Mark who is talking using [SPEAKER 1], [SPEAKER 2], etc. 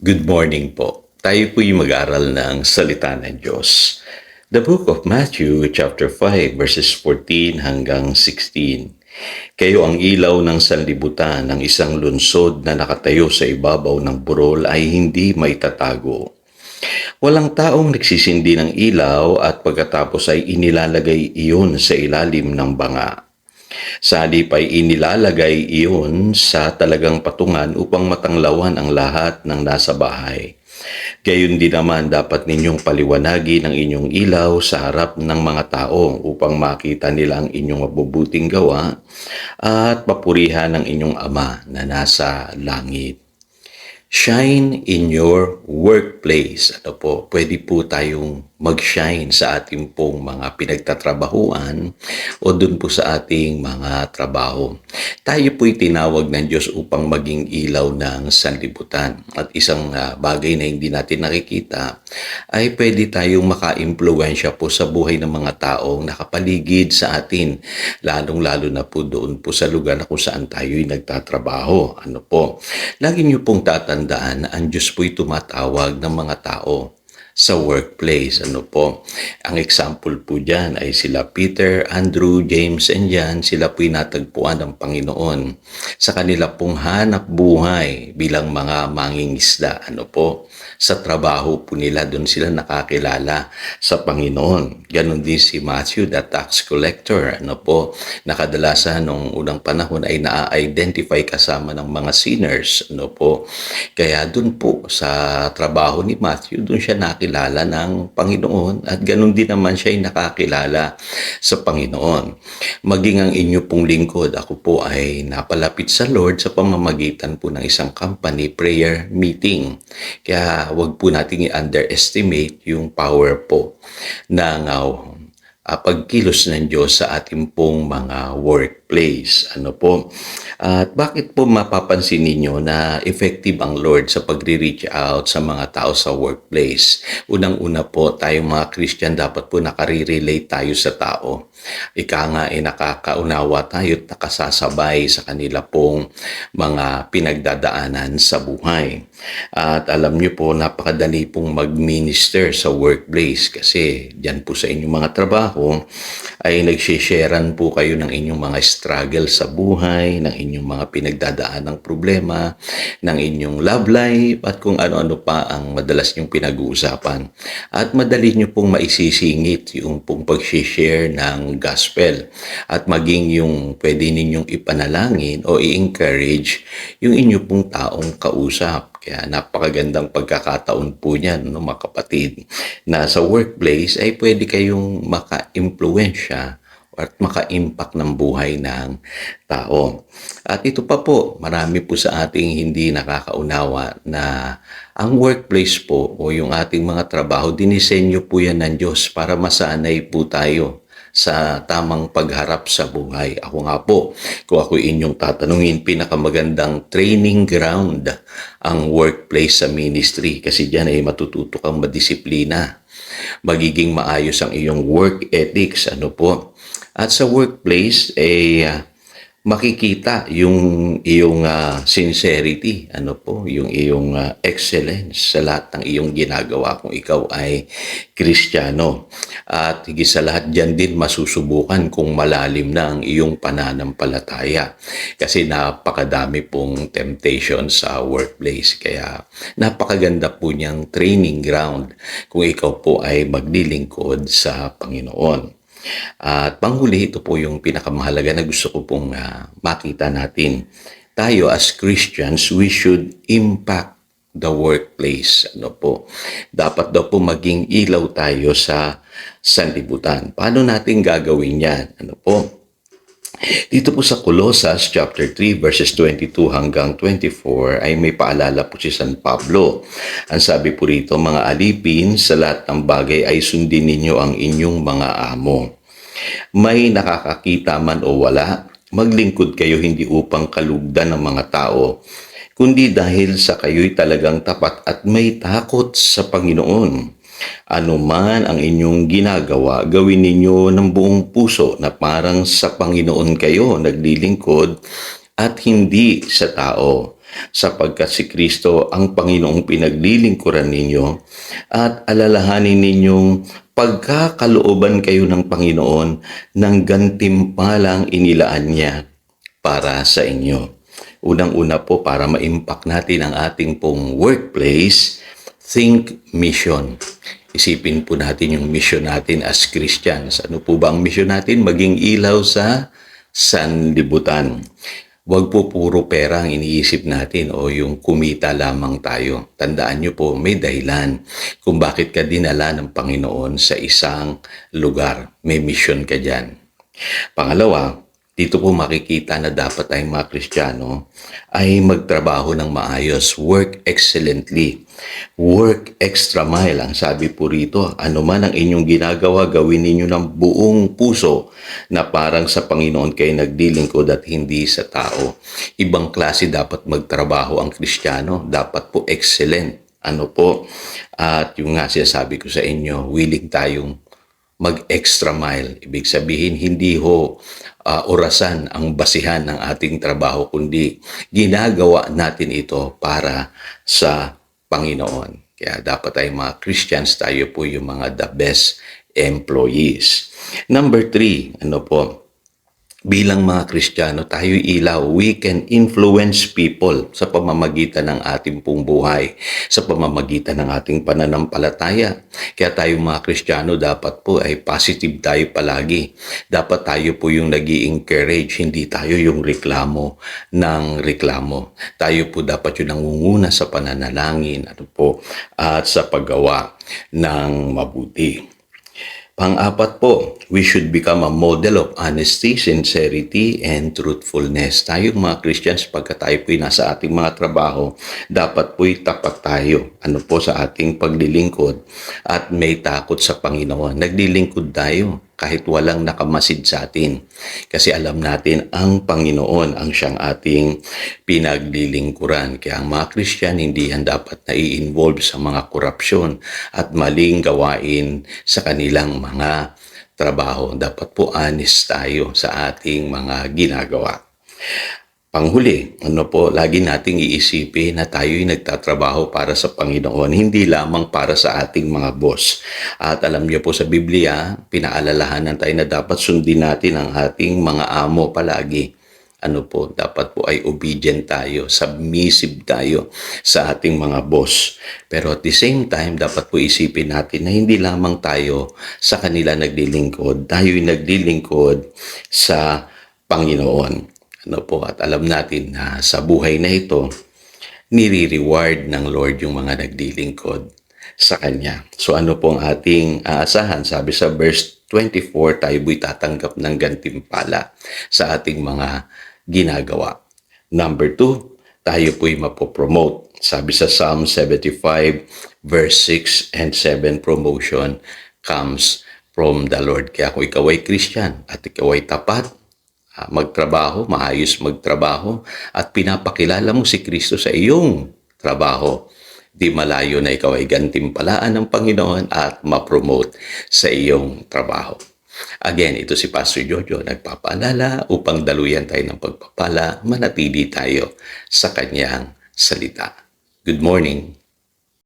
[SPEAKER 1] Good morning po. Tayo po'y mag-aral ng salita ng Diyos. The book of Matthew, chapter 5, verses 14 hanggang 16. Kayo ang ilaw ng sanlibutan, ng isang lunsod na nakatayo sa ibabaw ng burol ay hindi maitatago. Walang taong nagsisindi ng ilaw at pagkatapos ay inilalagay iyon sa ilalim ng banga. Sa halip ay inilalagay iyon sa talagang patungan upang matanglawan ang lahat ng nasa bahay. Gayon din naman dapat ninyong paliwanagin ang inyong ilaw sa harap ng mga tao upang makita nila ang inyong mabubuting gawa at papurihan ang inyong Ama na nasa langit. Shine in your workplace. Pwede po tayong mag-shine sa ating pong mga pinagtatrabahuan o dun po sa ating mga trabaho. Tayo po'y tinawag ng Diyos upang maging ilaw ng sanlibutan. At isang bagay na hindi natin nakikita ay pwede tayong maka-impluwensya po sa buhay ng mga taong nakapaligid sa atin, lalong-lalo na po doon po sa lugar na kung saan tayo'y nagtatrabaho. Lagi niyo pong tatandaan na ang Diyos po'y tumatawag ng mga tao sa workplace. Ang example po dyan ay sila Peter, Andrew, James, and John. Sila po'y natagpuan ng Panginoon sa kanila pong hanap buhay bilang mga mangingisda. Sa trabaho po nila, doon sila nakakilala sa Panginoon. Ganon din si Matthew, the tax collector. Nakadalasan nung unang panahon ay na-identify kasama ng mga sinners. Kaya doon po sa trabaho ni Matthew, doon siya nakilala ng Panginoon at ganun din naman siya ay nakakilala sa Panginoon. Maging ang inyo pong lingkod, ako po ay napalapit sa Lord sa pamamagitan po ng isang company prayer meeting. Kaya wag po nating i-underestimate yung power po ng pagkilos ng Diyos sa ating pong mga workplace. At bakit po mapapansin ninyo na effective ang Lord sa pagre-reach out sa mga tao sa workplace? Unang-una po, tayong mga Christian dapat po nakare-relate tayo sa tao. Ika nga ay nakakaunawa tayo at nakasasabay sa kanila pong mga pinagdadaanan sa buhay. At alam niyo po, napakadali pong mag-minister sa workplace kasi dyan po sa inyong mga trabaho ay nagsisharean po kayo ng inyong mga struggle sa buhay, ng inyong mga pinagdadaan ng problema, ng inyong love life at kung ano-ano pa ang madalas niyong pinag-uusapan. At madali niyo pong maisisingit yung pong pag-share ng gospel at maging yung pwede ninyong ipanalangin o i-encourage yung inyo pong taong kausap. Kaya napakagandang pagkakataon po niyan, mga kapatid, na sa workplace ay pwede kayong maka-impluwensya at maka-impact ng buhay ng tao. At ito pa po, marami po sa ating hindi nakakaunawa na ang workplace po o yung ating mga trabaho, dinisenyo po yan ng Diyos para masanay po tayo sa tamang pagharap sa buhay. Ako nga po, kung ako inyong tatanungin, pinakamagandang training ground ang workplace sa ministry kasi diyan ay matututo kang madisiplina. Magiging maayos ang iyong work ethics, At sa workplace, makikita yung iyong sincerity, yung iyong excellence sa lahat ng iyong ginagawa kung ikaw ay Kristiyano. At higit sa lahat dyan din masusubukan kung malalim na ang iyong pananampalataya. Kasi napakadami pong temptation sa workplace. Kaya napakaganda po niyang training ground kung ikaw po ay maglilingkod sa Panginoon. At panghuli, ito po yung pinakamahalaga na gusto ko pong makita natin. Tayo as Christians, we should impact the workplace. Dapat daw po maging ilaw tayo sa sanlibutan. Paano natin gagawin yan? Dito po sa Colossus chapter 3 verses 22 hanggang 24 ay may paalala po si San Pablo. Ang sabi po rito, mga alipin, sa lahat ng bagay ay sundin ninyo ang inyong mga amo. May nakakakita man o wala, maglingkod kayo hindi upang kalugdan ng mga tao, kundi dahil sa kayo'y talagang tapat at may takot sa Panginoon. Ano man ang inyong ginagawa, gawin ninyo ng buong puso na parang sa Panginoon kayo naglilingkod at hindi sa tao. sapagkat si Kristo ang Panginoong pinaglilingkuran ninyo at alalahanin ninyong pagkakalooban kayo ng Panginoon ng gantimpalang inilaan niya para sa inyo. Unang-una po, para ma-impact natin ang ating pong workplace, think mission. Isipin po natin yung mission natin as Christians. Ano po ba ang mission natin? Maging ilaw sa sanlibutan. Huwag po puro pera ang iniisip natin o yung kumita lamang tayo. Tandaan nyo po, may dahilan kung bakit ka dinala ng Panginoon sa isang lugar. May mission ka dyan. Pangalawa, dito po makikita na dapat tayong mga Kristiyano ay magtrabaho ng maayos, work excellently, work extra mile. Ang sabi po rito, ano man ang inyong ginagawa, gawin ninyo ng buong puso na parang sa Panginoon kayo nagdilingkod at hindi sa tao. Ibang klase dapat magtrabaho ang Kristiyano, dapat po excellent. Ano po? At yung nga sinasabi ko sa inyo, willing tayong mag-extra mile. Ibig sabihin, hindi ho orasan ang basihan ng ating trabaho, kundi ginagawa natin ito para sa Panginoon. Kaya dapat ay mga Christians, tayo po yung mga the best employees. Number 3, ano po? Bilang mga Kristiyano, tayo'y ilaw. We can influence people sa pamamagitan ng ating pong buhay, sa pamamagitan ng ating pananampalataya. Kaya tayo mga Kristiyano, dapat po ay positive tayo palagi. Dapat tayo po yung nag-i-encourage, hindi tayo yung reklamo ng reklamo. Tayo po dapat yung nangunguna sa pananalangin at sa paggawa ng mabuti. Pang-apat po, we should become a model of honesty, sincerity, and truthfulness. Tayong mga Christians, pagka tayo po'y nasa ating mga trabaho, dapat po'y tapat tayo. Sa ating paglilingkod at may takot sa Panginoon. Naglilingkod tayo kahit walang nakamasid sa atin. Kasi alam natin ang Panginoon ang siyang ating pinaglilingkuran. Kaya ang mga Christian hindi yan dapat nai-involve sa mga korupsyon at maling gawain sa kanilang mga trabaho. Dapat po honest tayo sa ating mga ginagawa. Panghuli, lagi nating iisipin na tayo'y nagtatrabaho para sa Panginoon, hindi lamang para sa ating mga boss. At alam niyo po sa Biblia, pinaalalahanan tayo na dapat sundin natin ang ating mga amo palagi. Dapat po ay obedient tayo, submissive tayo sa ating mga boss. Pero at the same time, dapat po isipin natin na hindi lamang tayo sa kanila naglilingkod, tayo'y naglilingkod sa Panginoon. At alam natin na sa buhay na ito, nire-reward ng Lord yung mga naglilingkod sa Kanya. So ano po ang ating aasahan? Sabi sa verse 24, tayo po'y tatanggap ng gantimpala sa ating mga ginagawa. Number 2, tayo po'y mapopromote. Sabi sa Psalm 75, verse 6 and 7, promotion comes from the Lord. Kaya kung ikaw ay Christian at ikaw ay tapat, magtrabaho, maayos magtrabaho, at pinapakilala mo si Kristo sa iyong trabaho, di malayo na ikaw ay gantimpalaan ng Panginoon at ma-promote sa iyong trabaho. Again, ito si Pastor Jojo, nagpapaalala upang daluyan tayo ng pagpapala, manatili tayo sa kanyang salita. Good morning.